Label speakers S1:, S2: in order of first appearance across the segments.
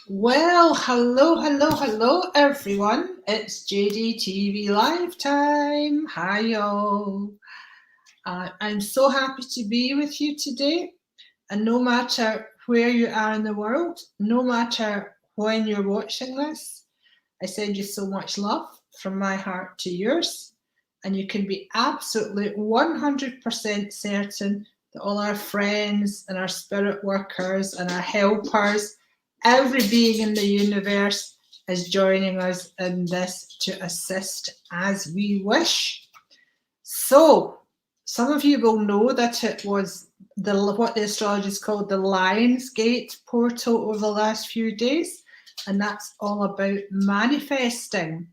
S1: Well, hello, everyone. It's JDTV Live time. Hi, y'all. I'm so happy to be with you today. And no matter where you are in the world, no matter when you're watching this, I send you so much love from my heart to yours. And you can be absolutely 100% certain that all our friends and our spirit workers and our helpers, every being in the universe, is joining us in this to assist as we wish. So, some of you will know that it was what the astrologers called the Lionsgate portal over the last few days, and that's all about manifesting.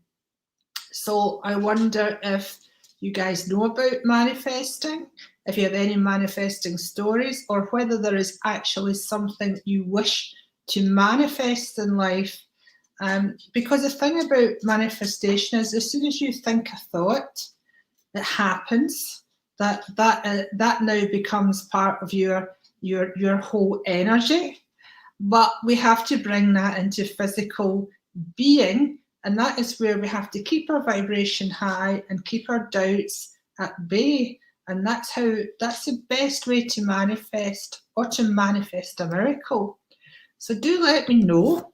S1: So I wonder if you guys know about manifesting, if you have any manifesting stories, or whether there is actually something you wish to manifest in life. Because the thing about manifestation is, as soon as you think a thought, it happens. That now becomes part of your whole energy. But we have to bring that into physical being, and that is where we have to keep our vibration high and keep our doubts at bay. And that's the best way to manifest, or to manifest a miracle. So do let me know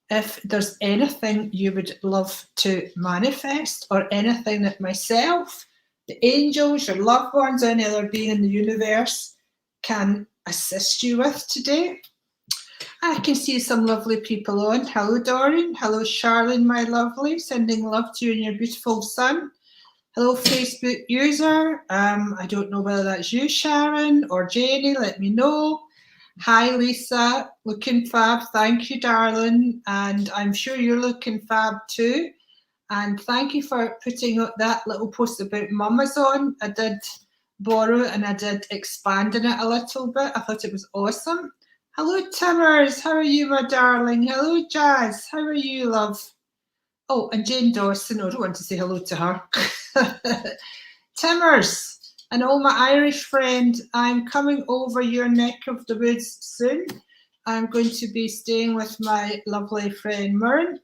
S1: if there's anything you would love to manifest, or anything that myself, the angels, your loved ones, any other being in the universe can assist you with today. I can see some lovely people on. Hello, Dorian. Hello, Charlene, my lovely. Sending love to you and your beautiful son. Hello, Facebook user. I don't know whether that's you, Sharon, or Janie. Let me know. Hi, Lisa. Looking fab. Thank you, darling. And I'm sure you're looking fab too. And thank you for putting up that little post about Mama's on. I did borrow and I did expand on it a little bit. I thought it was awesome. Hello, Timmers. How are you, my darling? Hello, Jazz. How are you, love? Oh, and Jane Dawson. Oh, I don't want to say hello to her. Timmers and all my Irish friend, I'm coming over your neck of the woods soon. I'm going to be staying with my lovely friend Myrn,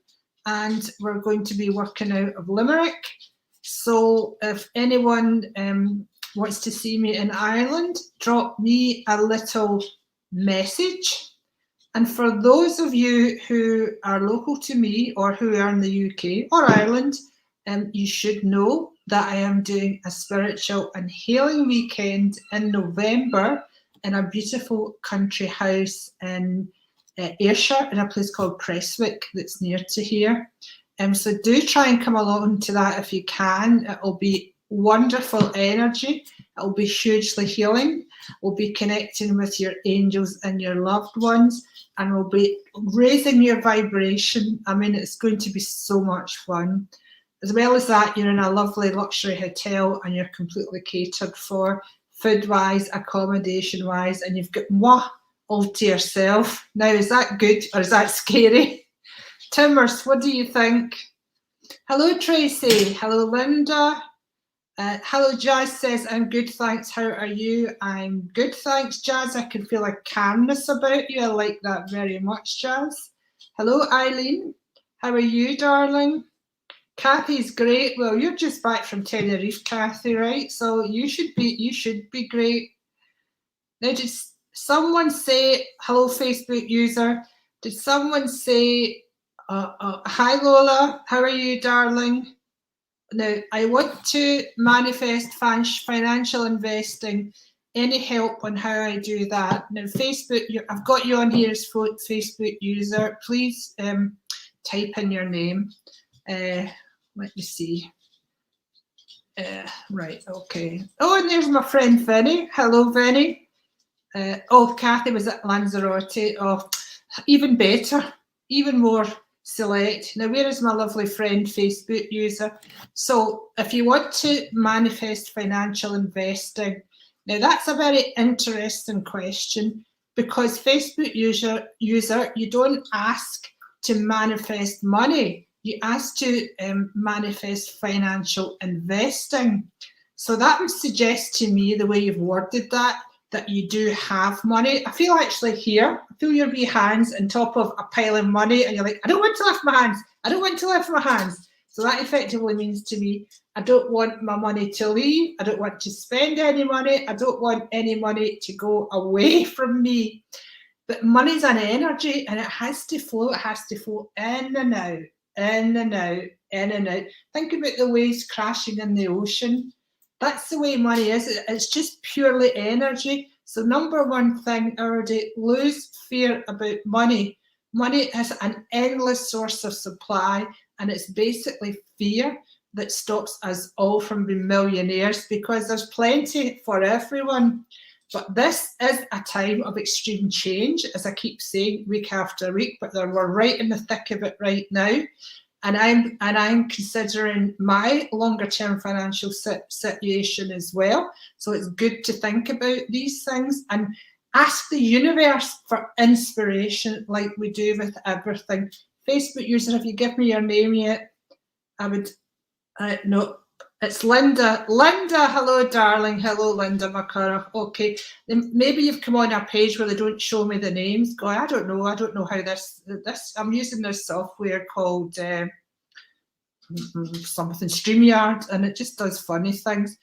S1: and we're going to be working out of Limerick. So if anyone wants to see me in Ireland, drop me a little message. And for those of you who are local to me, or who are in the UK or Ireland, you should know that I am doing a spiritual and healing weekend in November in a beautiful country house in Ayrshire, in a place called Prestwick that's near to here. So do try and come along to that if you can. It'll be wonderful energy. It'll be hugely healing. We'll be connecting with your angels and your loved ones, and we'll be raising your vibration. I mean, it's going to be so much fun. As well as that, you're in a lovely luxury hotel and you're completely catered for, food-wise, accommodation-wise, and you've got moi all to yourself. Now, is that good or is that scary? Timmers, what do you think? Hello, Tracy. Hello, Linda. Hello, Jazz says, I'm good, thanks. How are you? I'm good, thanks, Jazz. I can feel a calmness about you. I like that very much, Jazz. Hello, Eileen. How are you, darling? Kathy's great. Well, you're just back from Tenerife, Kathy, right? So you should be great. Now, did someone say, hello, Facebook user, did someone say, hi, Lola, how are you, darling? Now, I want to manifest financial investing. Any help on how I do that? Now, Facebook, I've got you on here as Facebook user. Please type in your name. Let me see. Right, okay. Oh, and there's my friend Vinny. Hello, Vinny. Oh, Kathy was at Lanzarote. Oh, even better, even more select. Now, where is my lovely friend Facebook user? So if you want to manifest financial investing, now that's a very interesting question, because Facebook user, you don't ask to manifest money. You ask to manifest financial investing. So that would suggest to me, the way you've worded that, that you do have money. I feel actually here, I feel your wee hands on top of a pile of money, and you're like, I don't want to lift my hands. I don't want to lift my hands. So that effectively means to me, I don't want my money to leave. I don't want to spend any money. I don't want any money to go away from me. But money's an energy, and it has to flow. It has to flow in and out, in and out, in and out. Think about the waves crashing in the ocean. That's the way money is. It's just purely energy. So number one thing, everybody, lose fear about money. Money has an endless source of supply, and it's basically fear that stops us all from being millionaires, because there's plenty for everyone. But this is a time of extreme change, as I keep saying, week after week, but we're right in the thick of it right now. And I'm considering my longer term financial situation as well. So it's good to think about these things and ask the universe for inspiration, like we do with everything. Facebook user, have you given me your name yet? I would, no, it's Linda. Linda, hello, darling. Hello, Linda McCurra. Okay, then maybe you've come on a page where they don't show me the names. Go, I don't know how this. I'm using this software called something StreamYard, and it just does funny things.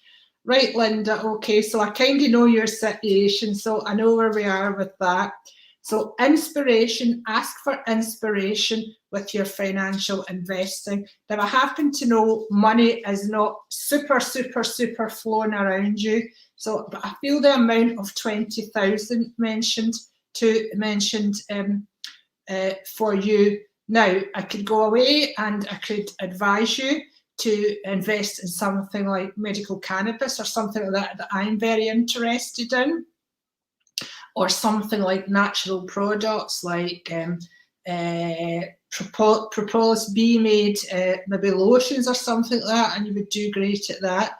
S1: Right, Linda. Okay, so I kind of know your situation, so I know where we are with that. So inspiration, ask for inspiration with your financial investing. Now, I happen to know money is not super flowing around you. So, but I feel the amount of 20,000 mentioned for you. Now, I could go away and I could advise you to invest in something like medical cannabis or something like that I'm very interested in, or something like natural products like propolis bee made maybe lotions or something like that, and you would do great at that.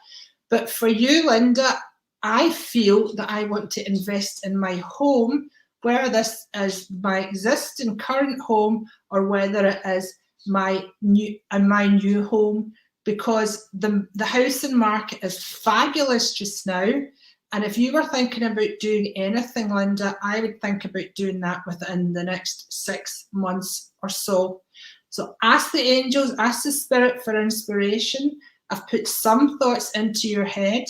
S1: But for you, Linda, I feel that I want to invest in my home, whether this is my existing current home or whether it is my new home, because the housing market is fabulous just now. And if you were thinking about doing anything, Linda, I would think about doing that within the next 6 months or so. So ask the angels, ask the spirit for inspiration. I've put some thoughts into your head,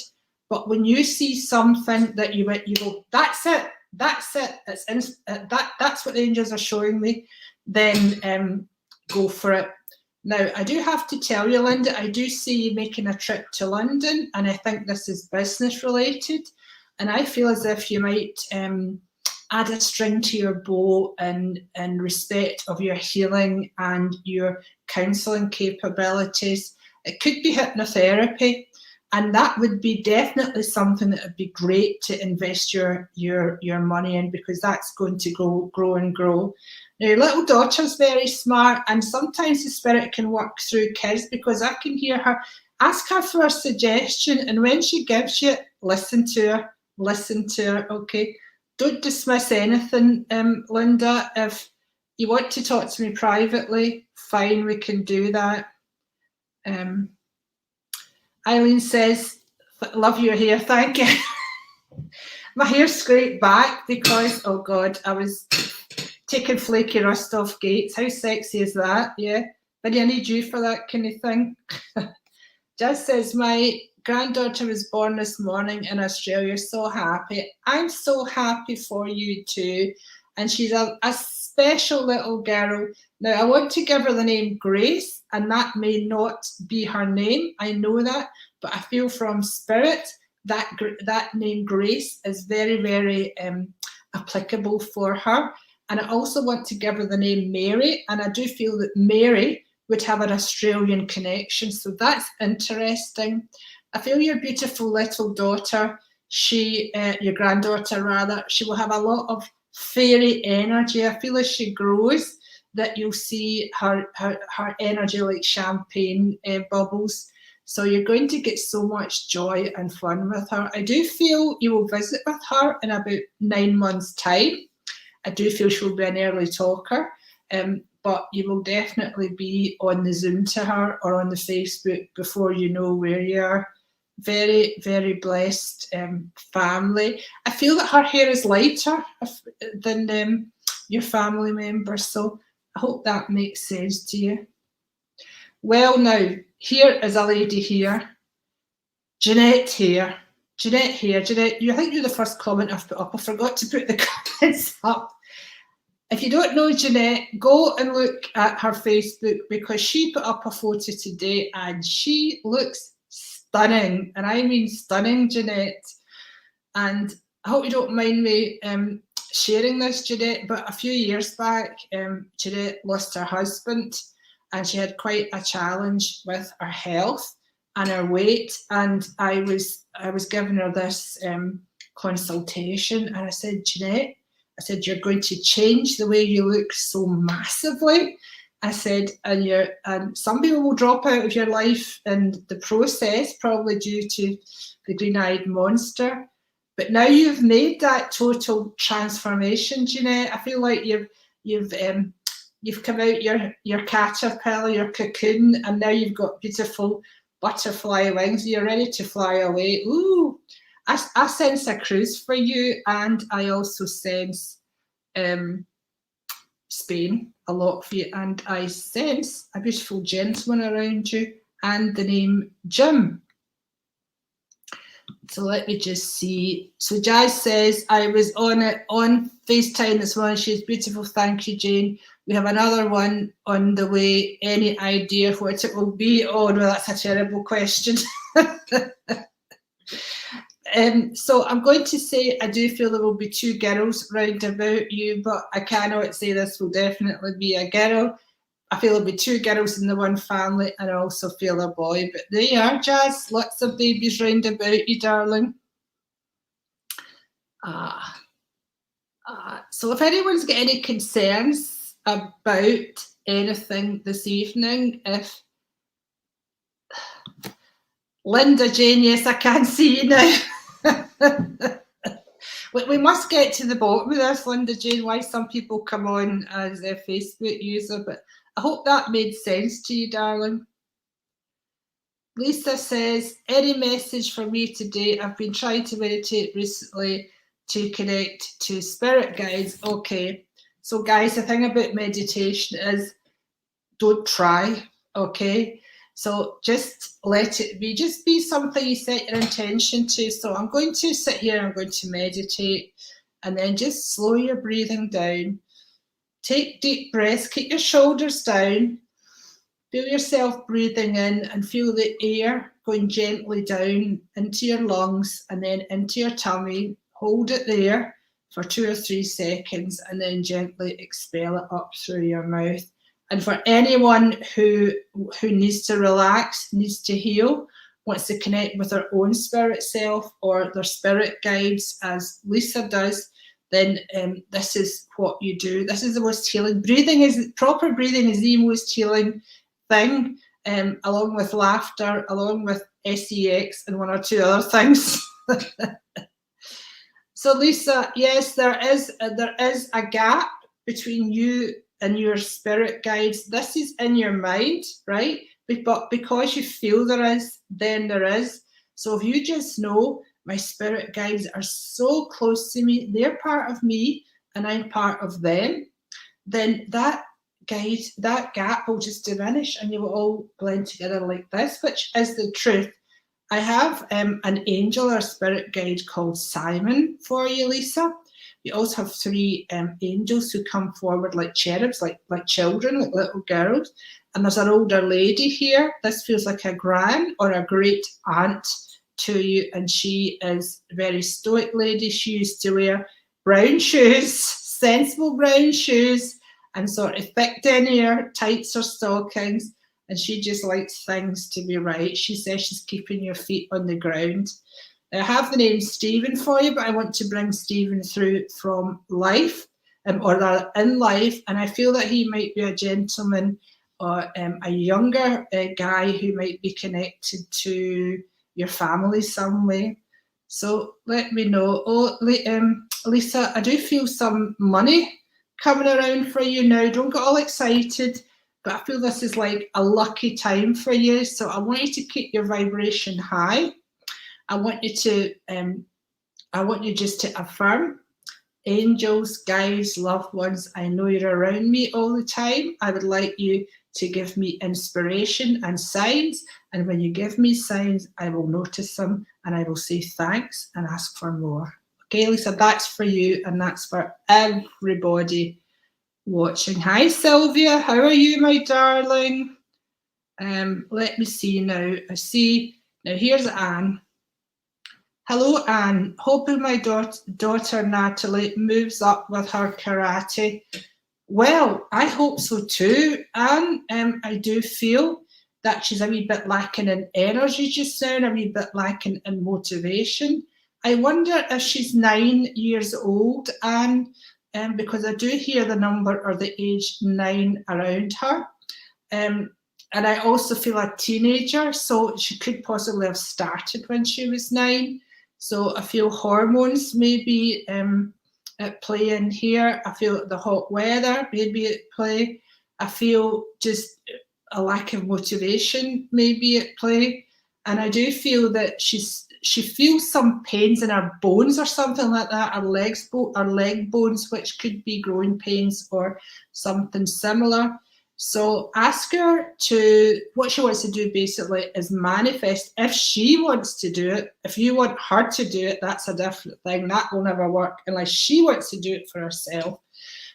S1: but when you see something that you go, that's it, that's what the angels are showing me, then go for it. Now, I do have to tell you, Linda, I do see you making a trip to London, and I think this is business related. And I feel as if you might add a string to your bow in respect of your healing and your counselling capabilities. It could be hypnotherapy, and that would be definitely something that would be great to invest your money in, because that's going to grow and grow. Now, your little daughter's very smart, and sometimes the spirit can work through kids, because I can hear her. Ask her for a suggestion, and when she gives you, listen to her. Okay? Don't dismiss anything, Linda. If you want to talk to me privately, fine, we can do that. Eileen says, love your hair, thank you. My hair's scraped back because, oh God, I was taking flaky rust off gates. How sexy is that? Yeah. But I need you for that kind of thing. Jazz says, my granddaughter was born this morning in Australia. So happy. I'm so happy for you too. And she's a special little girl. Now, I want to give her the name Grace, and that may not be her name. I know that, but I feel from spirit that name Grace is very, very applicable for her. And I also want to give her the name Mary, and I do feel that Mary would have an Australian connection, so that's interesting. I feel your beautiful little daughter, your granddaughter rather, she will have a lot of fairy energy. I feel as she grows that you'll see her energy like champagne bubbles. So you're going to get so much joy and fun with her. I do feel you will visit with her in about 9 months' time. I do feel she'll be an early talker, but you will definitely be on the Zoom to her or on the Facebook before you know where you are. very, very blessed family. I feel that her hair is lighter than your family members, so I hope that makes sense to you. Well, now, here is a lady here, Jeanette here. Jeanette here. Jeanette, I think you're the first comment I've put up. I forgot to put the comments up. If you don't know Jeanette, go and look at her Facebook, because she put up a photo today and she looks stunning. And I mean stunning, Jeanette. And I hope you don't mind me sharing this, Jeanette, but a few years back, Jeanette lost her husband and she had quite a challenge with her health and her weight. And I was giving her this consultation, and I said, Jeanette, I said, you're going to change the way you look so massively. I said, and some people will drop out of your life in the process, probably due to the green-eyed monster. But now you've made that total transformation, Jeanette. I feel like you've come out your caterpillar, your cocoon, and now you've got beautiful butterfly wings. You're ready to fly away. Ooh, I sense a cruise for you, and I also sense Spain a lot for you, and I sense a beautiful gentleman around you and the name Jim. So let me just see. So Jazz says, I was on FaceTime this morning. She's beautiful. Thank you, Jane. We have another one on the way. Any idea what it will be? Oh no, that's a terrible question. So I'm going to say I do feel there will be two girls round about you, but I cannot say this will definitely be a girl. I feel there'll be two girls in the one family, and I also feel a boy. But there you are, Jazz. Lots of babies round about you, darling. So if anyone's got any concerns about anything this evening, if Linda Jane, yes, I can see you now. We must get to the bottom of this, Linda Jane, why some people come on as a Facebook user, but I hope that made sense to you, darling. Lisa says, any message for me today? I've been trying to meditate recently to connect to spirit guides. Okay, so guys, the thing about meditation is don't try, okay? So just let it be. Just be something you set your intention to. So I'm going to sit here, I'm going to meditate, and then just slow your breathing down. Take deep breaths, keep your shoulders down. Feel yourself breathing in and feel the air going gently down into your lungs and then into your tummy. Hold it there for 2 or 3 seconds and then gently expel it up through your mouth. And for anyone who needs to relax, needs to heal, wants to connect with their own spirit self or their spirit guides, as Lisa does, then this is what you do. This is the most healing. Proper breathing is the most healing thing, along with laughter, along with sex and 1 or 2 other things. So Lisa, yes, there is a gap between you and your spirit guides. This is in your mind, right? But because you feel there is, then there is. So if you just know, my spirit guides are so close to me, they're part of me and I'm part of them, then that gap will just diminish and you will all blend together like this, which is the truth. I have an angel or spirit guide called Simon for you, Lisa. We also have 3 angels who come forward like cherubs, like children, like little girls. And there's an older lady here. This feels like a gran or a great aunt to you. And she is a very stoic lady. She used to wear brown shoes, sensible brown shoes, and sort of thick denier tights or stockings. And she just likes things to be right. She says she's keeping your feet on the ground. I have the name Stephen for you, but I want to bring Stephen through from life, or in life, and I feel that he might be a gentleman or a younger guy who might be connected to your family some way. So let me know. Oh, Lisa, I do feel some money coming around for you now. Don't get all excited, but I feel this is like a lucky time for you. So I want you to keep your vibration high. I want you just to affirm, angels, guides, loved ones, I know you're around me all the time. I would like you to give me inspiration and signs. And when you give me signs, I will notice them and I will say thanks and ask for more. Okay, Lisa, that's for you and that's for everybody watching. Hi, Sylvia. How are you, my darling? Let me see now. I see. Now, here's Anne. Hello, Anne. Hoping my daughter Natalie moves up with her karate. Well, I hope so too, Anne. I do feel that she's a wee bit lacking in energy just now, and a wee bit lacking in motivation. I wonder if she's 9 years old, Anne, because I do hear the number or the age 9 around her. And I also feel a teenager, so she could possibly have started when she was 9. So I feel hormones may be at play in here. I feel the hot weather may be at play. I feel just a lack of motivation may be at play. And I do feel that she feels some pains in her bones or something like that, her leg bones, which could be growing pains or something similar. So ask her to, what she wants to do basically is manifest. If she wants to do it, if you want her to do it, that's a different thing. That will never work unless she wants to do it for herself.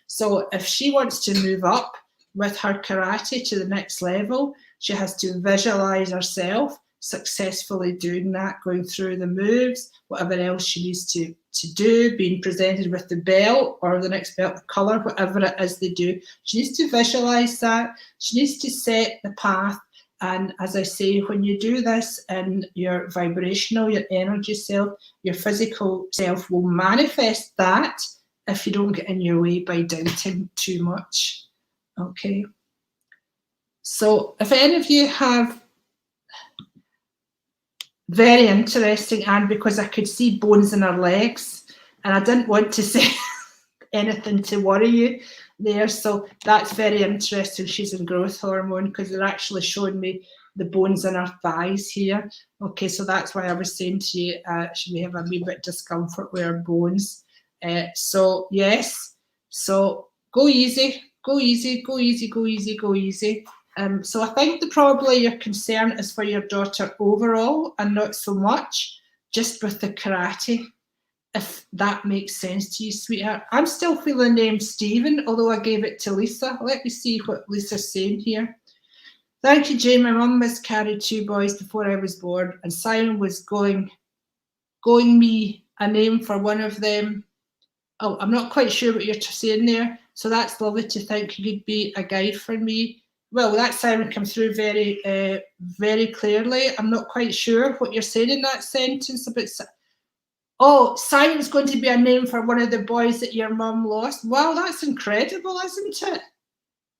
S1: So if she wants to move up with her karate to the next level, she has to visualize herself successfully doing that, going through the moves, whatever else she needs to do, being presented with the belt or the next belt, the colour, whatever it is they do. She needs to visualise that. She needs to set the path. And as I say, when you do this in your vibrational, your energy self, your physical self will manifest that if you don't get in your way by doubting too much. Okay. So if any of you have, very interesting, and because I could see bones in her legs and I didn't want to say anything to worry you there. So that's very interesting. She's in growth hormone because they're actually showing me the bones in her thighs here. Okay, so that's why I was saying to you, she may have a wee bit discomfort with her bones. So yes, so go easy, go easy, go easy, go easy, go easy. So I think probably your concern is for your daughter overall and not so much just with the karate, if that makes sense to you, sweetheart. I'm still feeling the name Stephen, although I gave it to Lisa. Let me see what Lisa's saying here. Thank you, Jane. My mum miscarried 2 boys before I was born, and Simon was going me a name for one of them. Oh, I'm not quite sure what you're saying there. So that's lovely to think you could be a guide for me. Well, that Simon came through very, very clearly. I'm not quite sure what you're saying in that sentence about. Oh, Simon's going to be a name for one of the boys that your mum lost. Wow, that's incredible, isn't it?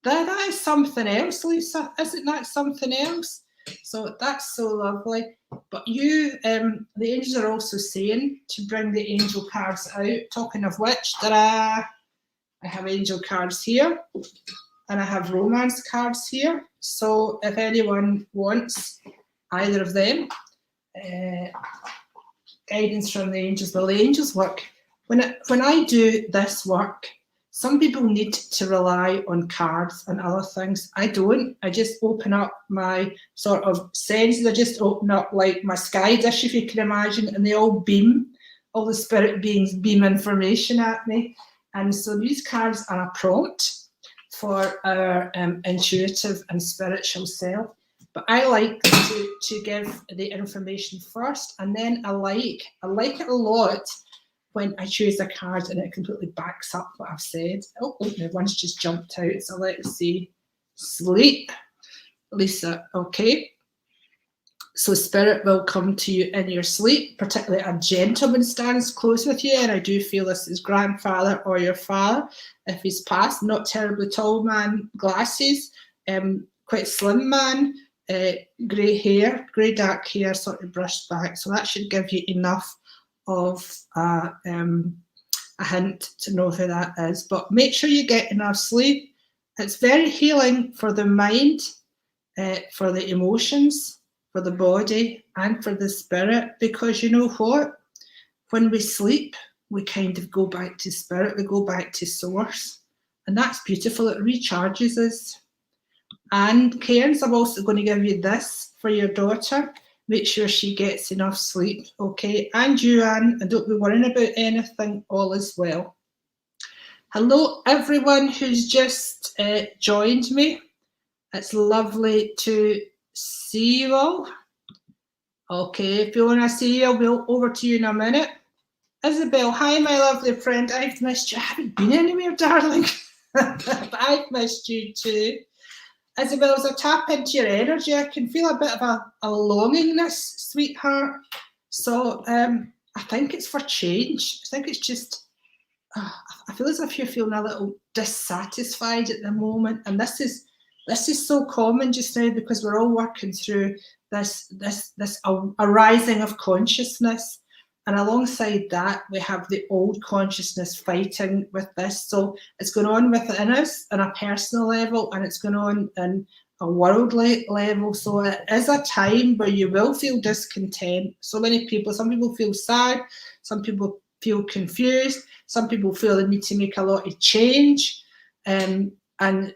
S1: That is something else, Lisa. Isn't that something else? So that's so lovely. But you, the angels are also saying to bring the angel cards out. Talking of which, I have angel cards here. And I have romance cards here. So if anyone wants either of them, guidance from the angels. Well, the angels work. When I do this work, some people need to rely on cards and other things. I don't. I just open up my sort of senses. I just open up like my sky dish, if you can imagine, and they all beam. All the spirit beings beam information at me. And so these cards are a prompt for our intuitive and spiritual self. But I like to give the information first, and then I like it a lot when I choose a card and it completely backs up what I've said. Oh, no, one's just jumped out. So let's see. Sleep, Lisa. Okay. So spirit will come to you in your sleep, particularly a gentleman stands close with you, and I do feel this is grandfather or your father if he's passed. Not terribly tall man, glasses, quite slim man, grey hair, grey dark hair, sort of brushed back. So that should give you enough of a hint to know who that is. But make sure you get enough sleep. It's very healing for the mind, for the emotions, for the body and for the spirit, because you know what? When we sleep, we kind of go back to spirit, we go back to source. And that's beautiful. It recharges us. And Cairns, I'm also going to give you this for your daughter. Make sure she gets enough sleep, okay? And you, Anne, and don't be worrying about anything, all is well. Hello, everyone who's just joined me. It's lovely to see you all. Okay, if you want to see you, I'll be over to you in a minute. Isabel, hi, my lovely friend. I've missed you. I haven't been anywhere, darling. But I've missed you too. Isabel, as I tap into your energy, I can feel a bit of a longingness, sweetheart. So I think it's for change. I think it's just, I feel as if you're feeling a little dissatisfied at the moment. And this is so common just now because we're all working through this arising of consciousness. And alongside that, we have the old consciousness fighting with this. So it's going on within us on a personal level, and it's going on in a worldly level. So it is a time where you will feel discontent. So many people, some people feel sad, some people feel confused, some people feel they need to make a lot of change. And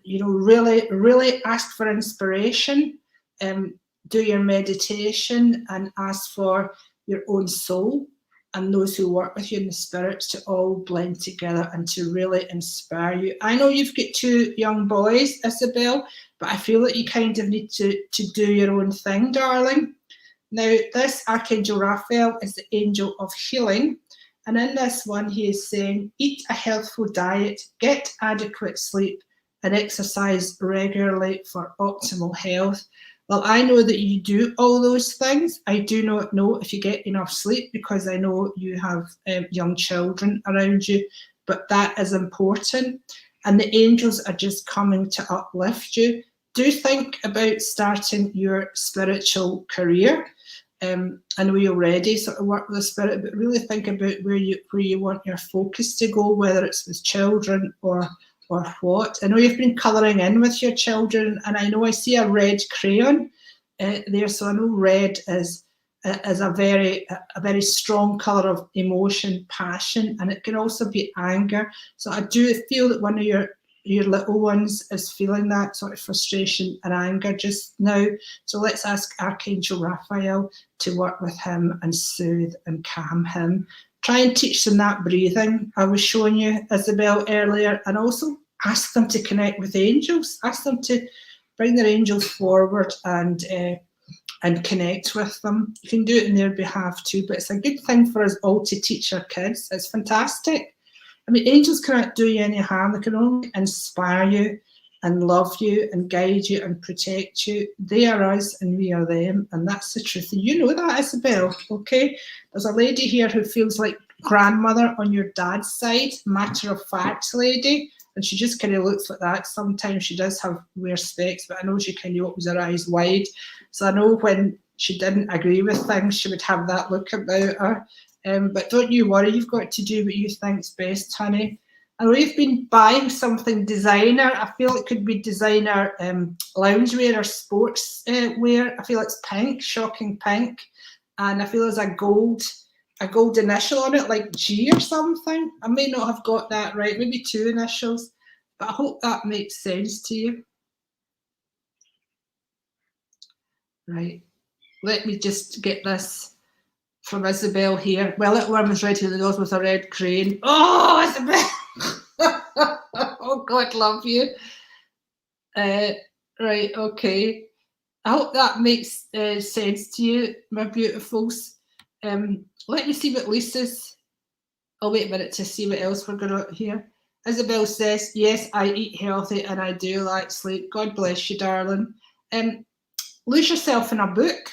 S1: you know, really ask for inspiration. Do your meditation and ask for your own soul and those who work with you in the spirits to all blend together and to really inspire you. I know you've got two young boys, Isabel, but I feel that you kind of need to do your own thing, darling. Now, this Archangel Raphael is the angel of healing. And in this one, he is saying, eat a healthful diet, get adequate sleep, and exercise regularly for optimal health. Well, I know that you do all those things. I do not know if you get enough sleep because I know you have young children around you, but that is important. And the angels are just coming to uplift you. Do think about starting your spiritual career. I know you already sort of work with the spirit, but really think about where you want your focus to go, whether it's with children or what. I know you've been colouring in with your children, and I know I see a red crayon there, so I know red is a very strong colour of emotion, passion, and it can also be anger. So I do feel that one of your little ones is feeling that sort of frustration and anger just now. So let's ask Archangel Raphael to work with him and soothe and calm him. Try and teach them that breathing I was showing you, Isabel, earlier, and also ask them to connect with angels. Ask them to bring their angels forward and connect with them. You can do it on their behalf too, but it's a good thing for us all to teach our kids. It's fantastic. I mean, angels cannot do you any harm. They can only inspire you and love you and guide you and protect you. They are us and we are them, and that's the truth. And you know that, Isabel, okay? There's a lady here who feels like grandmother on your dad's side, matter of fact lady, and she just kind of looks like that. Sometimes she does wear specs, but I know she kind of opens her eyes wide. So I know when she didn't agree with things, she would have that look about her. But don't you worry, you've got to do what you think's best, honey. I know you've been buying something designer. I feel it could be designer loungewear or sports wear. I feel it's pink, shocking pink. And I feel there's a gold initial on it, like G or something. I may not have got that right, maybe two initials, but I hope that makes sense to you. Right, let me just get this from Isabel here. Well, little one was ready to the doors with a red crane. Oh, Isabel! Oh, God love you. Right, okay. I hope that makes sense to you, my beautifuls. Let me see what Lisa's. I'll wait a minute to see what else we're going to hear. Isabel says, yes, I eat healthy and I do like sleep. God bless you, darling. Lose yourself in a book.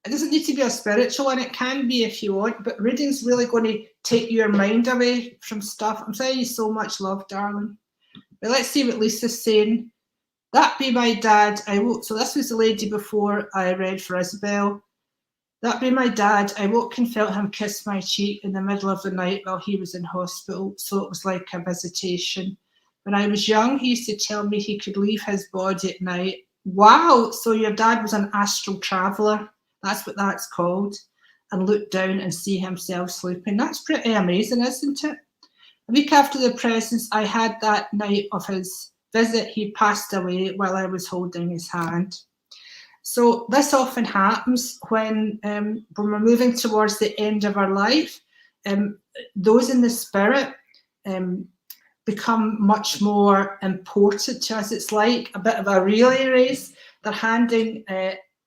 S1: It doesn't need to be a spiritual one. It can be if you want, but reading's really going to take your mind away from stuff. I'm sending you so much love, darling. But let's see what Lisa's saying. That be my dad. So this was the lady before I read for Isabel. That be my dad. I woke and felt him kiss my cheek in the middle of the night while he was in hospital, so it was like a visitation. When I was young, he used to tell me he could leave his body at night, Wow, so your dad was an astral traveller. That's what that's called. And look down and see himself sleeping. That's pretty amazing, isn't it? A week after the presents I had that night of his visit, he passed away while I was holding his hand. So this often happens when we're moving towards the end of our life. Those in the spirit um, become much more important to us. It's like a bit of a relay race. They're handing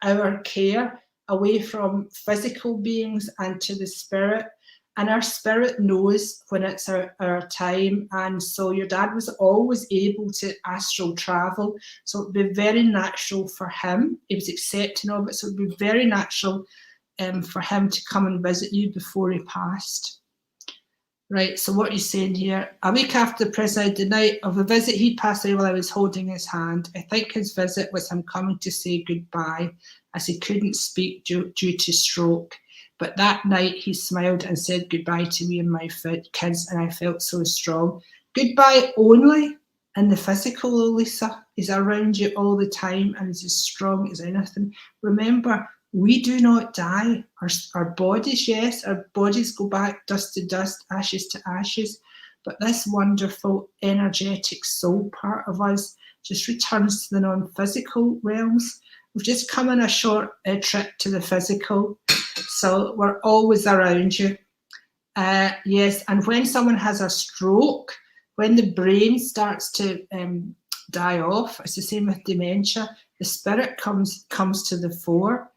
S1: our care away from physical beings and to the spirit. And our spirit knows when it's our time. And so your dad was always able to astral travel. So it'd be very natural for him. He was accepting of it. So it'd be very natural for him to come and visit you before he passed. Right, so what are you saying here? A week after the present, the night of the visit, he passed away while I was holding his hand. I think his visit was him coming to say goodbye, as he couldn't speak due to stroke. But that night he smiled and said goodbye to me and my kids, and I felt so strong. Goodbye only in the physical, Lisa. He's around you all the time and he's as strong as anything. Remember, we do not die. Our bodies, yes, our bodies go back dust to dust, ashes to ashes. But this wonderful, energetic soul part of us just returns to the non-physical realms. We've just come on a short trip to the physical. So we're always around you. Yes, and when someone has a stroke, when the brain starts to die off, it's the same with dementia, the spirit comes to the fore.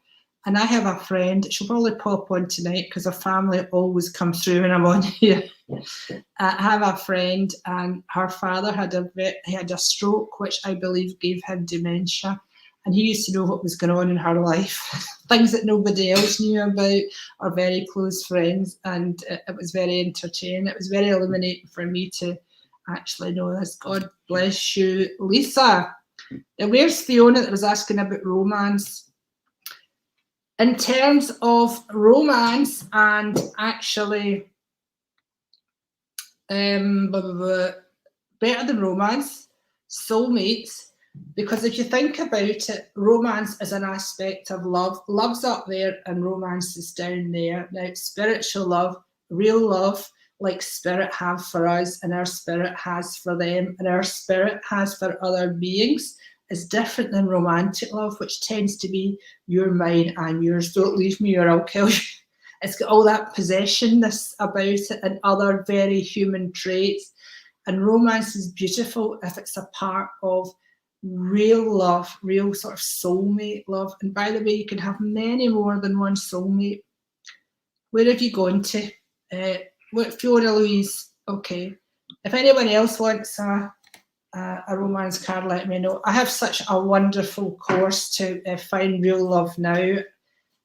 S1: And I have a friend, she'll probably pop on tonight because her family always come through when I'm on here. I have a friend and her father had a stroke, which I believe gave him dementia. And he used to know what was going on in her life, things that nobody else knew about, or very close friends. And it was very entertaining. It was very illuminating for me to actually know this. God bless you, Lisa. Now, where's Fiona that was asking about romance? In terms of romance and actually better than romance, soulmates, because if you think about it, romance is an aspect of love. Love's up there and romance is down there. Now, spiritual love, real love, like spirit have for us and our spirit has for them and our spirit has for other beings, is different than romantic love, which tends to be you're mine and yours, don't leave me or I'll kill you. It's got all that possessionness about it and other very human traits. And romance is beautiful if it's a part of real love, real sort of soulmate love. And by the way, you can have many more than one soulmate. Where have you gone to? Fiona Louise, okay. If anyone else wants a romance card, let me know. I have such a wonderful course to find real love now.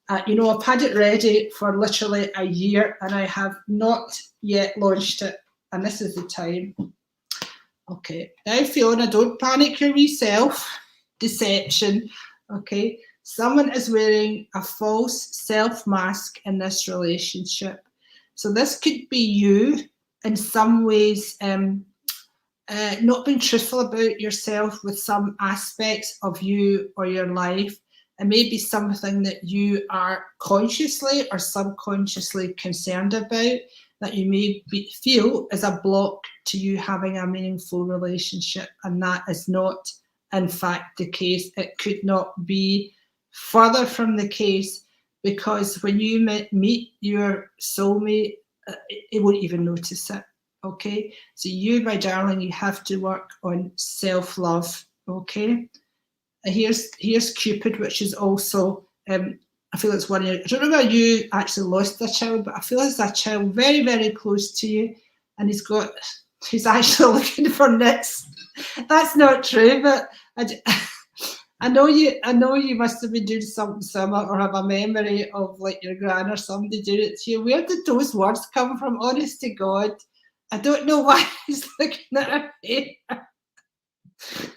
S1: I've had it ready for literally a year and I have not yet launched it. And this is the time. Okay, now Fiona, don't panic your wee self. Deception, okay? Someone is wearing a false self mask in this relationship. So this could be you in some ways not being truthful about yourself with some aspects of you or your life. It may be something that you are consciously or subconsciously concerned about that you may feel is a block to you having a meaningful relationship, and that is not in fact the case. It could not be further from the case, because when you meet your soulmate, it won't even notice it. Okay, so you, my darling, you have to work on self-love. Okay, here's Cupid, which is also I feel it's one of your, I don't know whether you actually lost a child, but I feel it's a child very, very close to you, and he's actually looking for knits. That's not true, but I know you must have been doing something similar or have a memory of like your gran or somebody doing it to you. Where did those words come from? Honest to God, I don't know why he's looking at her hair.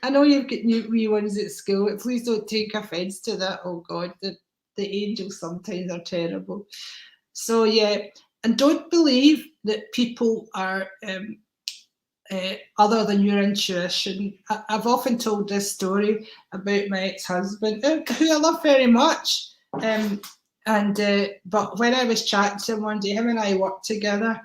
S1: I know you've got new wee ones at school. Please don't take offence to that. Oh God, the angels sometimes are terrible. So yeah, and don't believe that people are other than your intuition. I've often told this story about my ex-husband, who I love very much. But when I was chatting to him one day, him and I worked together,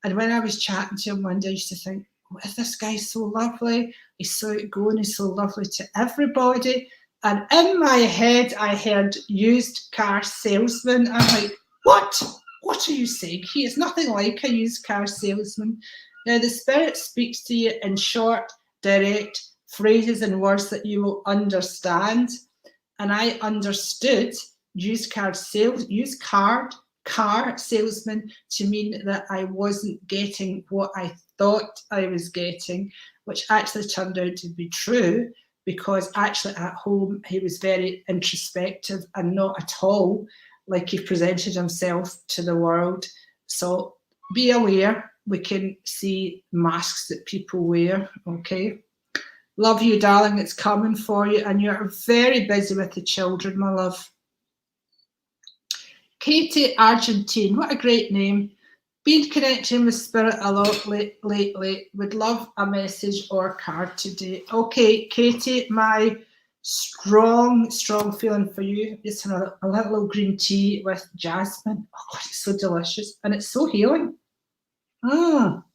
S1: and when I was chatting to him one day, I used to think, "What is this guy so lovely? He's so outgoing, he's so lovely to everybody." And in my head, I heard used car salesman. I'm like, what? What are you saying? He is nothing like a used car salesman. Now, the Spirit speaks to you in short, direct phrases and words that you will understand. And I understood used car salesman to mean that I wasn't getting what I thought I was getting, which actually turned out to be true, because actually at home he was very introspective and not at all like he presented himself to the world. So be aware, we can see masks that people wear, okay? Love you, darling, it's coming for you, and you're very busy with the children, my love. Katie Argentine, what a great name. Been connecting with Spirit a lot lately. Would love a message or card today. Okay, Katie, my strong feeling for you. Just a little green tea with jasmine. Oh God, it's so delicious, and it's so healing. I'll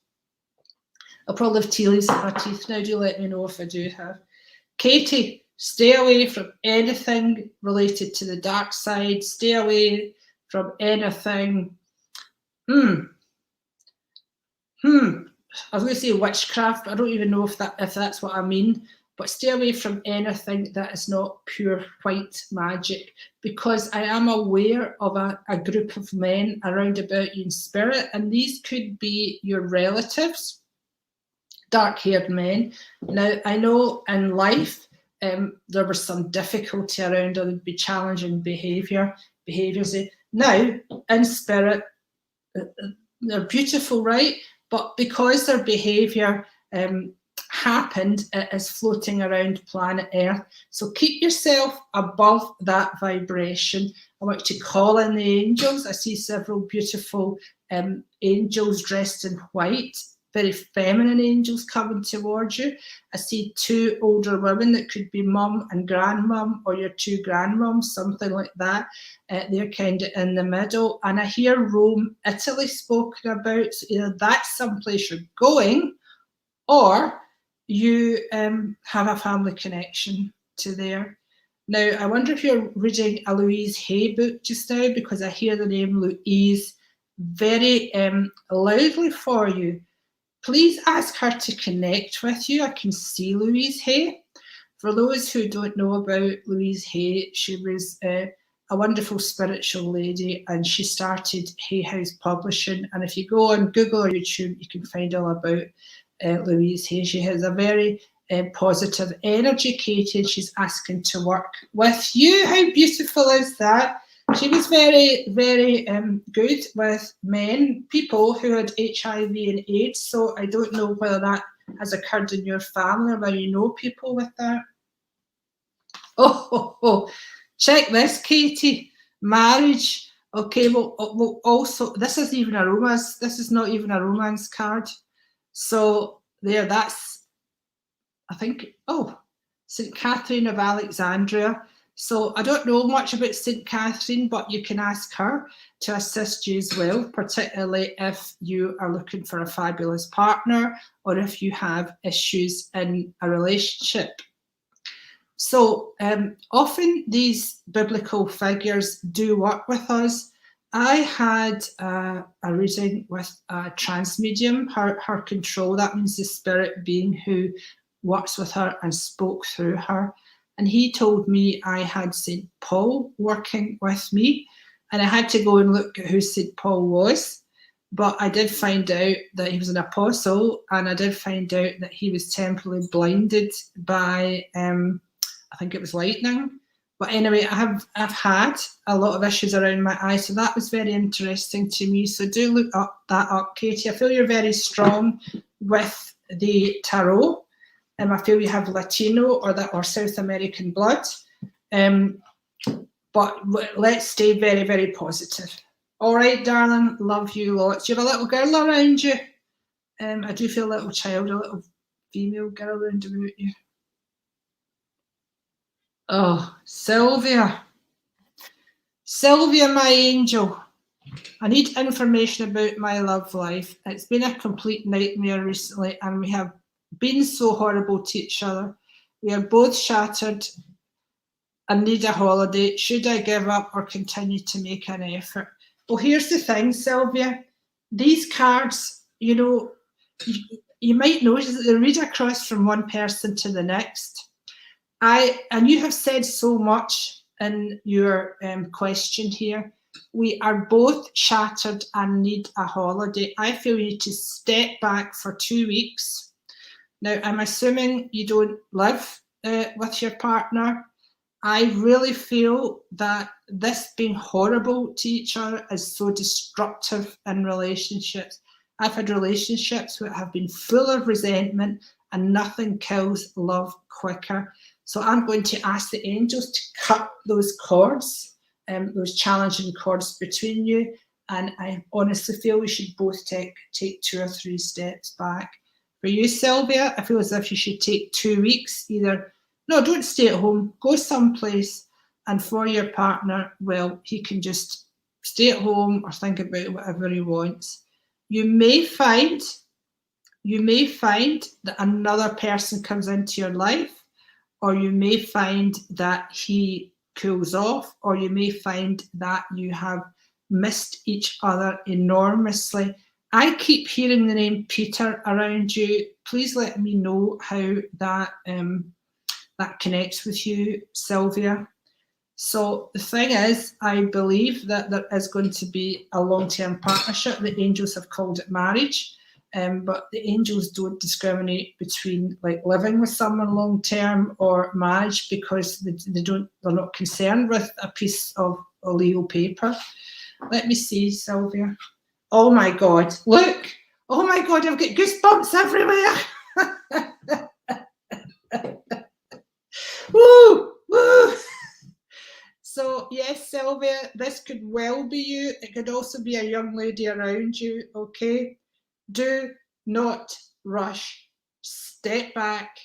S1: probably have tea leaves in my teeth now. Do let me know if I do have. Katie, stay away from anything related to the dark side. Stay away from anything. I was going to say witchcraft, but I don't even know if that's what I mean. But stay away from anything that is not pure white magic, because I am aware of a group of men around about you in spirit, and these could be your relatives, dark-haired men. Now, I know in life there was some difficulty around, or there'd be challenging behaviours. Now, in spirit, they're beautiful, right? But because their behaviour happened, it is floating around planet Earth. So keep yourself above that vibration. I want you to call in the angels. I see several beautiful angels dressed in white, very feminine angels coming towards you. I see two older women that could be mum and grandmum, or your two grandmums, something like that. They're kind of in the middle. And I hear Rome, Italy spoken about. So either that's someplace you're going, or you have a family connection to there. Now, I wonder if you're reading a Louise Hay book just now, because I hear the name Louise very loudly for you. Please ask her to connect with you. I can see Louise Hay. For those who don't know about Louise Hay, she was a wonderful spiritual lady, and she started Hay House Publishing. And if you go on Google or YouTube, you can find all about Louise Hay. She has a very positive energy, Katie, and she's asking to work with you. How beautiful is that? She was very, very good with people who had HIV and AIDS. So I don't know whether that has occurred in your family, or whether you know people with that. Oh, check this, Katie. Marriage. Okay, well, also, this isn't even a romance. This is not even a romance card. So there, that's, I think, St. Catherine of Alexandria. So I don't know much about St. Catherine, but you can ask her to assist you as well, particularly if you are looking for a fabulous partner, or if you have issues in a relationship. So often these biblical figures do work with us. I had a reading with a trance medium, her control. That means the spirit being who works with her and spoke through her. And he told me I had St. Paul working with me, and I had to go and look at who St. Paul was. But I did find out that he was an apostle, and I did find out that he was temporarily blinded by, I think it was lightning. But anyway, I've had a lot of issues around my eyes, so that was very interesting to me. So do look that up, Katie. I feel you're very strong with the tarot. I feel you have Latino or South American blood. But let's stay very, very positive. All right, darling, love you lots. You have a little girl around you. I do feel a little child, a little female girl round about you. Oh, Sylvia. Sylvia, my angel. I need information about my love life. It's been a complete nightmare recently, and we have been so horrible to each other. We are both shattered and need a holiday. Should I give up or continue to make an effort? Well, here's the thing, Sylvia. These cards, you might notice that they read across from one person to the next. And you have said so much in your question here. We are both shattered and need a holiday. I feel you need to step back for 2 weeks. Now, I'm assuming you don't live with your partner. I really feel that this being horrible to each other is so destructive in relationships. I've had relationships that have been full of resentment, and nothing kills love quicker. So I'm going to ask the angels to cut those cords, those challenging cords between you. And I honestly feel we should both take 2 or 3 steps back. For you, Sylvia, I feel as if you should take 2 weeks. No, don't stay at home, go someplace. And for your partner, well, he can just stay at home or think about whatever he wants. You may find that another person comes into your life, or you may find that he cools off, or you may find that you have missed each other enormously. I keep hearing the name Peter around you. Please let me know how that connects with you, Sylvia. So the thing is, I believe that there is going to be a long-term partnership. The angels have called it marriage, but the angels don't discriminate between like living with someone long-term or marriage, because they're not concerned with a piece of legal paper. Let me see, Sylvia. Oh my God, look. Oh my God, I've got goosebumps everywhere. Woo, woo. So yes, Sylvia, this could well be you. It could also be a young lady around you, okay? Do not rush. Step back,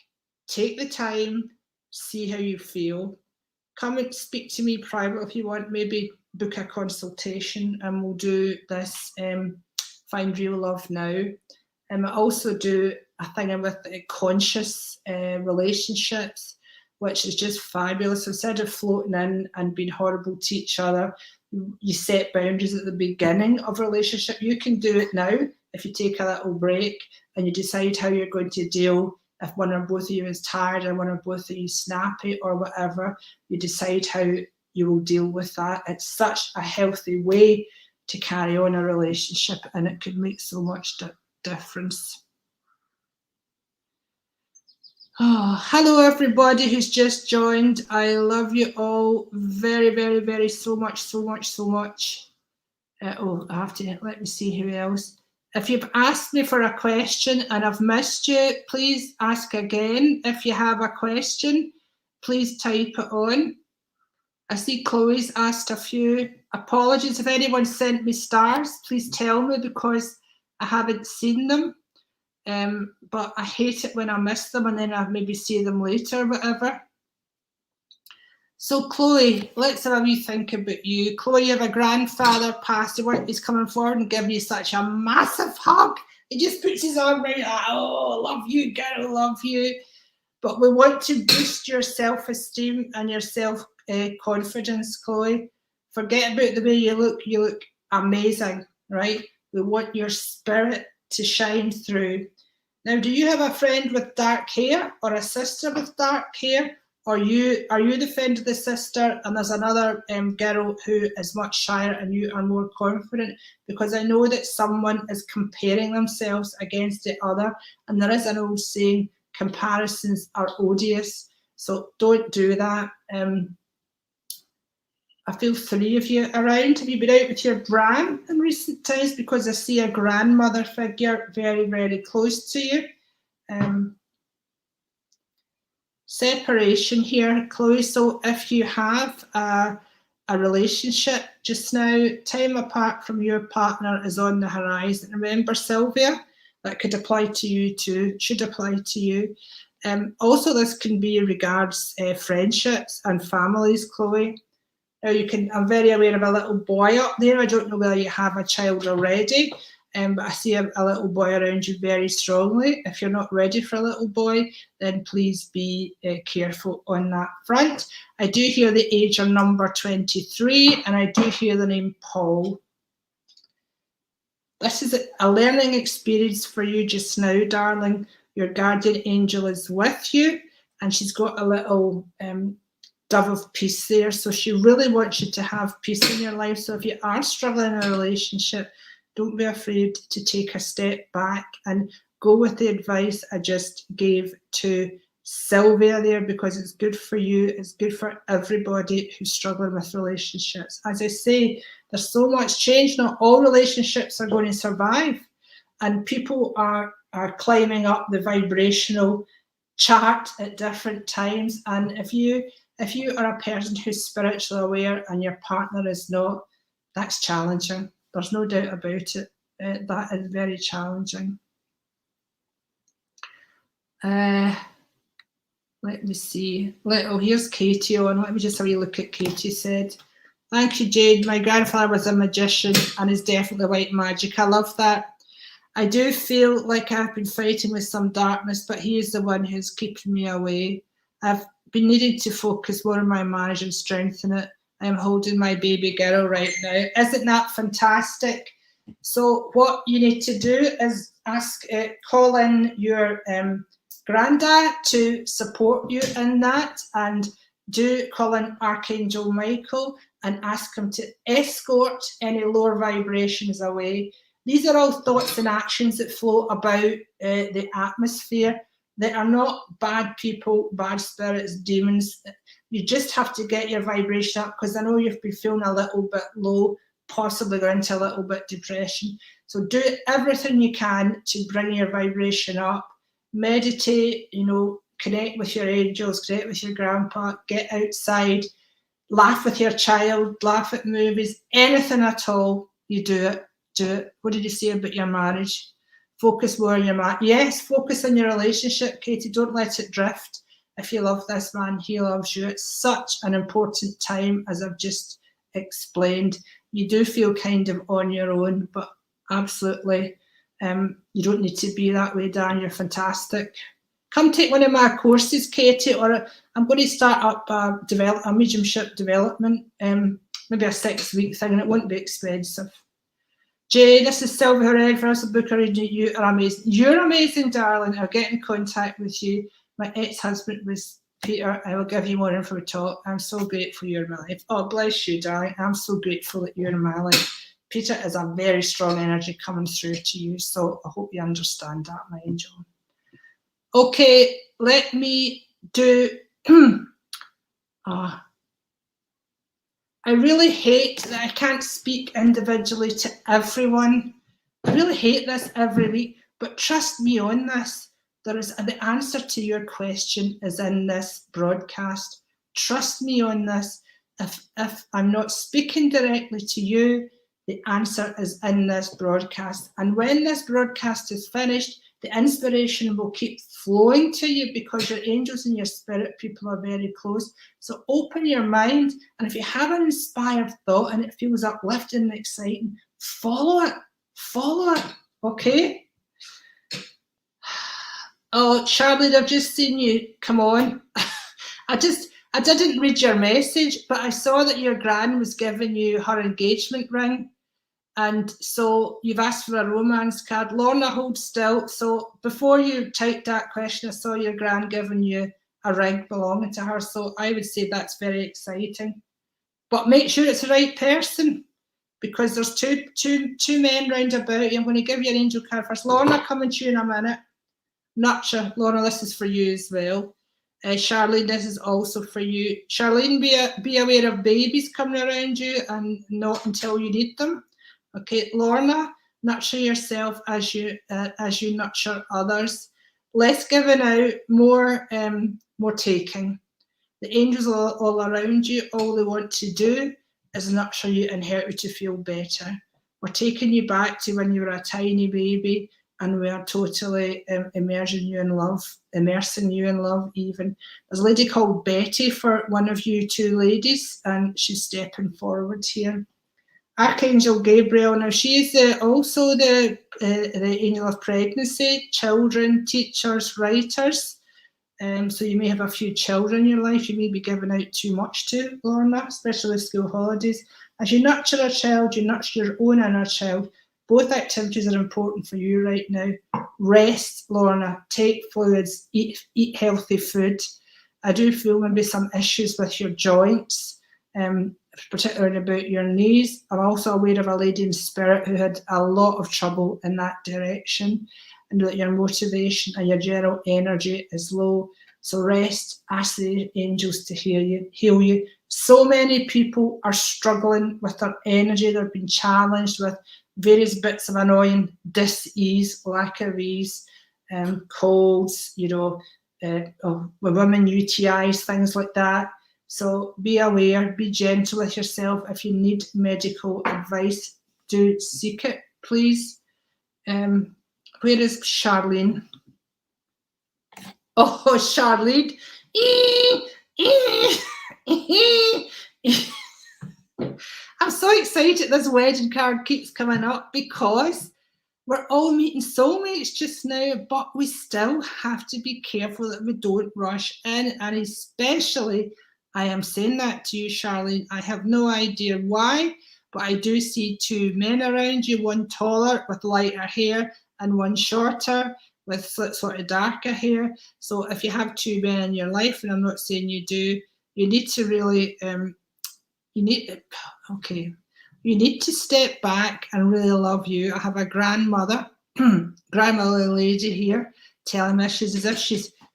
S1: take the time, see how you feel. Come and speak to me privately if you want. Maybe book a consultation and we'll do this Find Real Love Now. I also do a thing with conscious relationships, which is just fabulous. Instead of floating in and being horrible to each other, you set boundaries at the beginning of a relationship. You can do it now if you take a little break and you decide how you're going to deal if one or both of you is tired or one or both of you snappy or whatever. You decide how you will deal with that. It's such a healthy way to carry on a relationship, and it could make so much difference. Oh, hello everybody who's just joined. I love you all very, very, very so much. I have to, let me see who else. If you've asked me for a question and I've missed you, please ask again. If you have a question, please type it on. I see Chloe's asked a few. Apologies if anyone sent me stars, please tell me, because I haven't seen them. But I hate it when I miss them and then I maybe see them later or whatever. So Chloe, let's have a wee think about you. Chloe, you have a grandfather passed away. He's coming forward and giving you such a massive hug. He just puts his arm around you, like, oh, love you, girl, love you. But we want to boost your self-esteem and your self-confidence, Chloe. Forget about the way you look amazing, right? We want your spirit to shine through. Now, do you have a friend with dark hair or a sister with dark hair? Or are you the friend of the sister and there's another girl who is much shyer and you are more confident? Because I know that someone is comparing themselves against the other, and there is an old saying, comparisons are odious. So don't do that. I feel 3 of you around. Have you been out with your gran in recent times? Because I see a grandmother figure very, very close to you. Separation here, Chloe. So if you have a relationship just now, time apart from your partner is on the horizon. Remember, Sylvia, that could apply to you too, should apply to you. Also, this can be regards friendships and families, Chloe. Now I'm very aware of a little boy up there. I don't know whether you have a child already, but I see a little boy around you very strongly. If you're not ready for a little boy, then please be careful on that front. I do hear the age or number 23, and I do hear the name Paul. This is a learning experience for you just now, darling. Your guardian angel is with you, and she's got a little dove of peace there. So she really wants you to have peace in your life. So if you are struggling in a relationship, don't be afraid to take a step back and go with the advice I just gave to Sylvia there, because it's good for you. It's good for everybody who's struggling with relationships. As I say, there's so much change. Not all relationships are going to survive, and people are climbing up the vibrational chart at different times. And if you are a person who's spiritually aware and your partner is not, that's challenging. There's no doubt about it. That is very challenging. Let me see. Here's Katie on. Let me just have a look at Katie said. Thank you, Jade. My grandfather was a magician and is definitely white magic. I love that. I do feel like I've been fighting with some darkness, but he is the one who's keeping me away. I've been needing to focus more on my marriage and strengthen it. I'm holding my baby girl right now. Isn't that fantastic? So what you need to do is call in your granddad to support you in that, and do call in Archangel Michael and ask him to escort any lower vibrations away. These are all thoughts and actions that float about the atmosphere. They are not bad people, bad spirits, demons. You just have to get your vibration up, because I know you've been feeling a little bit low, possibly going into a little bit depression. So do everything you can to bring your vibration up. Meditate, connect with your angels, connect with your grandpa, get outside, laugh with your child, laugh at movies, anything at all, you do it. Do it. What did you say about your marriage? Focus more on your marriage. Yes, focus on your relationship, Katie. Don't let it drift. If you love this man, he loves you. It's such an important time, as I've just explained. You do feel kind of on your own, but absolutely, you don't need to be that way, Dan. You're fantastic. Come take one of my courses, Katie, or I'm going to start up a mediumship development, maybe a 6-week thing, and it won't be expensive. Jay, this is Sylvia Red for us, a book reading. You are amazing. You're amazing, darling. I'll get in contact with you. My ex-husband was Peter. I will give you more info to talk. I'm so grateful you're in my life. Oh, bless you, darling. I'm so grateful that you're in my life. Peter is a very strong energy coming through to you, so I hope you understand that, my angel. Okay, let me do... I really hate that I can't speak individually to everyone. I really hate this every week, but trust me on this. The answer to your question is in this broadcast. Trust me on this. If I'm not speaking directly to you, the answer is in this broadcast. And when this broadcast is finished, the inspiration will keep flowing to you, because your angels and your spirit people are very close. So open your mind, and if you have an inspired thought and it feels uplifting and exciting, follow it. Follow it, okay? Oh, Charlotte, I've just seen you. Come on. I didn't read your message, but I saw that your gran was giving you her engagement ring. And so you've asked for a romance card. Lorna, hold still. So before you typed that question, I saw your gran giving you a ring belonging to her. So I would say that's very exciting. But make sure it's the right person, because there's two men round about you. I'm going to give you an angel card first. Lorna, coming to you in a minute. Nurture, Lorna, this is for you as well. Charlene, this is also for you. Charlene, be aware of babies coming around you, and not until you need them. Okay, Lorna, nurture yourself as you nurture others. Less giving out, more taking. The angels are all around you. All they want to do is nurture you and help you to feel better. We're taking you back to when you were a tiny baby. and we are totally immersing you in love even. There's a lady called Betty for one of you two ladies, and she's stepping forward here. Archangel Gabriel, now she's also the angel of pregnancy, children, teachers, writers. So you may have a few children in your life you may be giving out too much to, Lorna, especially with school holidays. As you nurture a child, you nurture your own inner child. Both activities are important for you right now. Rest, Lorna, take fluids, eat healthy food. I do feel maybe some issues with your joints, particularly about your knees. I'm also aware of a lady in spirit who had a lot of trouble in that direction, and that your motivation and your general energy is low. So rest, ask the angels to heal you. So many people are struggling with their energy. They've been challenged with various bits of annoying dis-ease, lack of ease, colds, with women, UTIs, things like that. So be aware, be gentle with yourself. If you need medical advice, do seek it, please. Where is Charlene? Oh, Charlene. I'm so excited this wedding card keeps coming up because we're all meeting soulmates just now, but we still have to be careful that we don't rush in. And especially, I am saying that to you, Charlene, I have no idea why, but I do see two men around you, one taller with lighter hair and one shorter with sort of darker hair. So if you have two men in your life, and I'm not saying you do, you need to really, you need to step back and really love you. I have a grandmother, grandmother lady here, telling me she's as if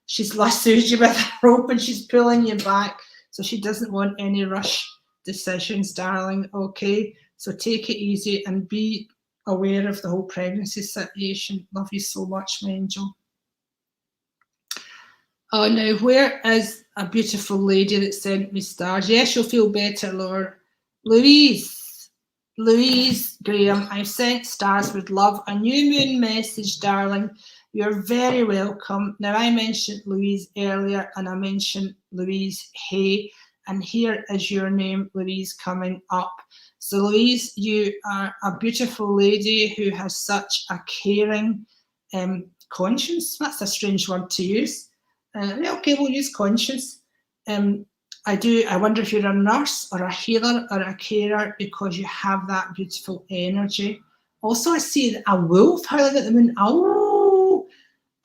S1: she's lassoed you with a rope and she's pulling you back. So she doesn't want any rush decisions, darling. Okay, so take it easy and be aware of the whole pregnancy situation. Love you so much, my angel. Oh, now where is a beautiful lady that sent me stars? Yes, you'll feel better, Laura. Louise Graham, I've sent stars with love. A new moon message, darling. You're very welcome. Now, I mentioned Louise earlier, and I mentioned Louise Hay, and here is your name, Louise, coming up. So, Louise, you are a beautiful lady who has such a caring conscience. That's a strange word to use. Okay, we'll use conscience. I wonder if you're a nurse or a healer or a carer because you have that beautiful energy. Also, I see a wolf howling at the moon. Oh,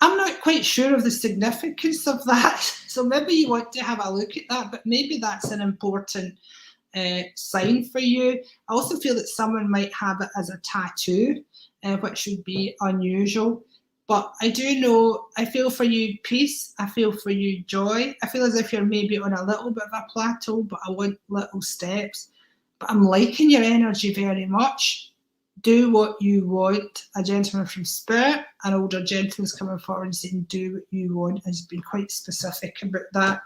S1: I'm not quite sure of the significance of that. So maybe you want to have a look at that, but maybe that's an important sign for you. I also feel that someone might have it as a tattoo, which would be unusual. But I do know, I feel for you peace, I feel for you joy. I feel as if you're maybe on a little bit of a plateau, but I want little steps. But I'm liking your energy very much. Do what you want. A gentleman from spirit, an older gentleman's coming forward and saying, do what you want, has been quite specific about that.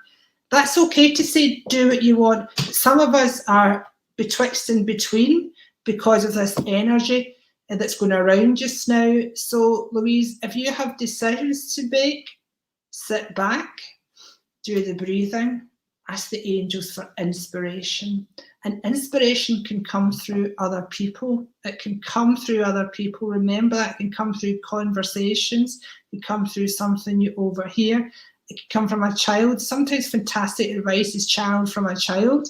S1: That's okay to say, do what you want. Some of us are betwixt and between because of this energy that's going around just now. So, Louise, if you have decisions to make, sit back, do the breathing, ask the angels for inspiration. And inspiration can come through other people. It can come through other people. Remember, that can come through conversations. It can come through something you overhear. It can come from a child. Sometimes fantastic advice is channeled from a child.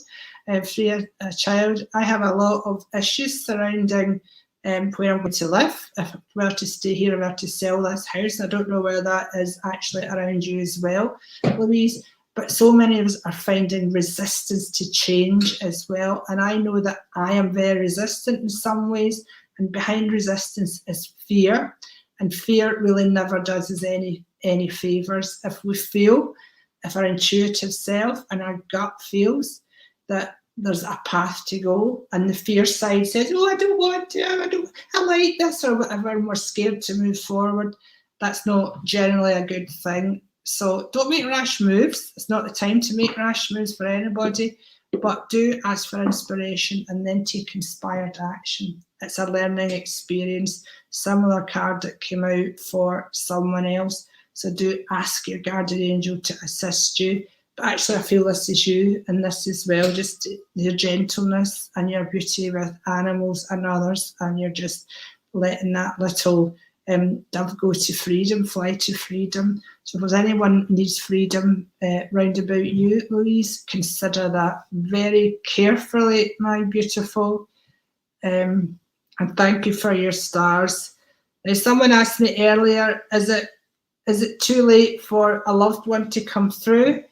S1: Through a child, I have a lot of issues surrounding where I'm going to live, if I were to stay here, I were to sell this house. I don't know where that is actually around you as well, Louise, but so many of us are finding resistance to change as well. And I know that I am very resistant in some ways, and behind resistance is fear. And fear really never does us any favours. If our intuitive self and our gut feels that there's a path to go, and the fear side says, oh, I don't want to, I like this or whatever, and we're scared to move forward, that's not generally a good thing. So don't make rash moves. It's not the time to make rash moves for anybody, but do ask for inspiration and then take inspired action. It's a learning experience. Similar card that came out for someone else. So do ask your guardian angel to assist you. But actually, I feel this is you and this as well, just your gentleness and your beauty with animals and others, and you're just letting that little dove go to freedom, fly to freedom. So if there's anyone who needs freedom round about you, Louise, consider that very carefully, my beautiful. And thank you for your stars. Someone asked me earlier, is it too late for a loved one to come through?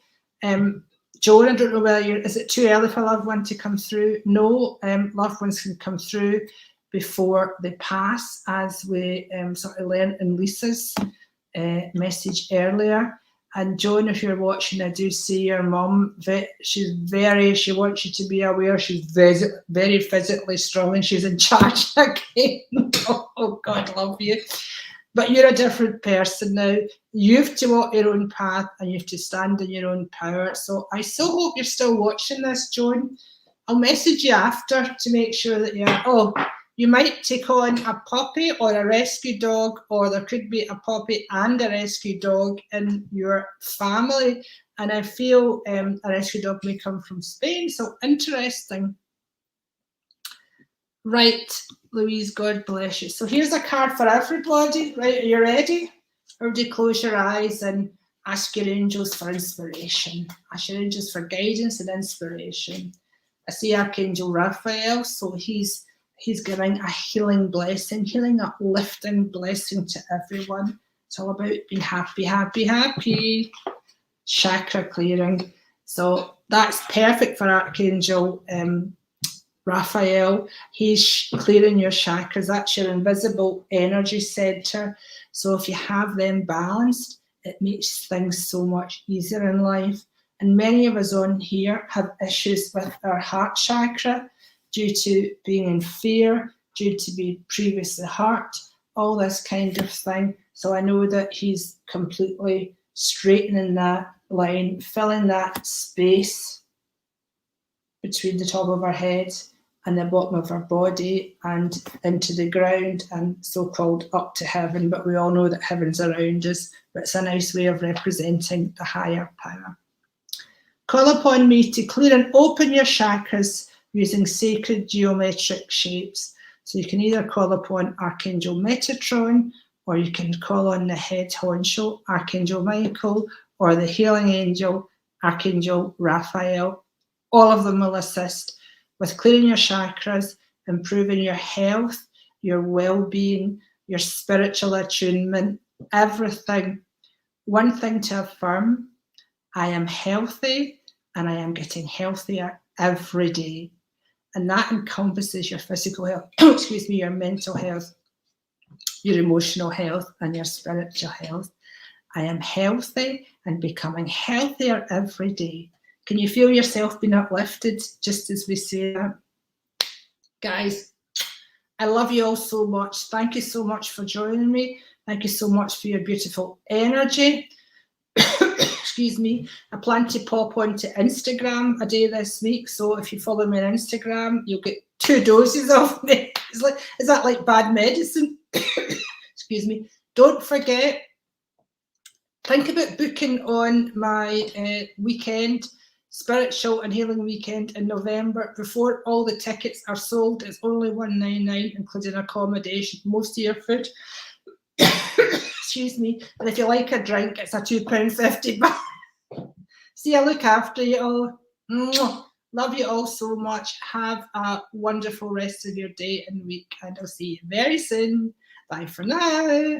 S1: Joan, I don't know whether is it too early for a loved one to come through? No, loved ones can come through before they pass, as we sort of learned in Lisa's message earlier. And Joan, if you're watching, I do see your mum. She wants you to be aware she's very physically strong and she's in charge again. Oh God, love you. But you're a different person now. You have to walk your own path and you have to stand in your own power. So I so hope you're still watching this, Joan. I'll message you after to make sure that you might take on a puppy or a rescue dog, or there could be a puppy and a rescue dog in your family. And I feel a rescue dog may come from Spain. So interesting. Right, Louise, God bless you. So here's a card for everybody. Right, are you ready? Everybody close your eyes and ask your angels for inspiration. Ask your angels for guidance and inspiration. I see Archangel Raphael, so he's giving a healing blessing, healing, uplifting blessing to everyone. It's all about being happy, happy, happy. Chakra clearing. So that's perfect for Archangel Raphael. He's clearing your chakras. That's your invisible energy center. So if you have them balanced, it makes things so much easier in life. And many of us on here have issues with our heart chakra due to being in fear, due to being previously hurt, all this kind of thing. So I know that he's completely straightening that line, filling that space between the top of our head and the bottom of our body and into the ground and so-called up to heaven. But we all know that heaven's around us, but it's a nice way of representing the higher power. Call upon me to clear and open your chakras using sacred geometric shapes. So you can either call upon Archangel Metatron, or you can call on the head honcho, Archangel Michael, or the healing angel, Archangel Raphael. All of them will assist with clearing your chakras, improving your health, your well-being, your spiritual attunement, everything. One thing to affirm: I am healthy and I am getting healthier every day. And that encompasses your physical health, your mental health, your emotional health, and your spiritual health. I am healthy and becoming healthier every day. Can you feel yourself being uplifted just as we say that? Guys, I love you all so much. Thank you so much for joining me. Thank you so much for your beautiful energy. Excuse me. I plan to pop onto Instagram a day this week. So if you follow me on Instagram, you'll get 2 doses of me. Is that like bad medicine? Excuse me. Don't forget, think about booking on my weekend, spiritual and healing weekend in November before all the tickets are sold. It's only $199, including accommodation, most of your food. Excuse me. And if you like a drink, it's a £2.50. See, I look after you all. Mwah. Love you all so much. Have a wonderful rest of your day and week, and I'll see you very soon. Bye for now.